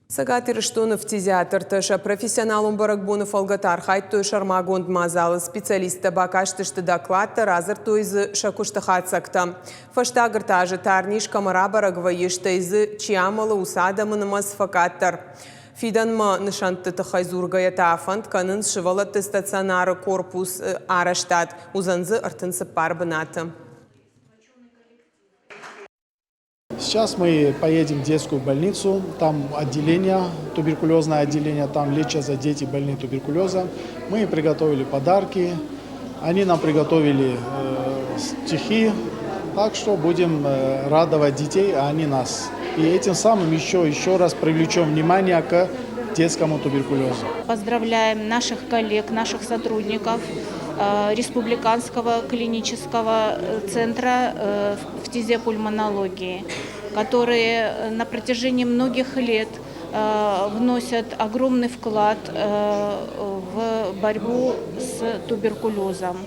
Сагатыр Штунов тизиатр тыша профессионалум барагбунов алгатар хайт той шармагонд мазалы специалиста бакаштышты докладта разыр тойзы шакуштахатсакта. Фаштагыр тажы тарниш камара барагва ештайзы чиамалы усадамынымаз факаттар. Фиданма нышантты тахайзургая тафант канын шывалатты стационары корпус араштат. Узанзы артынсы парбыната. Сейчас мы поедем в детскую больницу, там отделение, туберкулезное отделение, там лечатся дети больные туберкулезом. Мы приготовили подарки, они нам приготовили стихи, так что будем радовать детей, а они нас. И этим самым еще раз привлечем внимание к детскому туберкулезу. Поздравляем наших коллег, наших сотрудников Республиканского клинического центра фтизиопульмонологии, которые на протяжении многих лет вносят огромный вклад в борьбу с туберкулезом.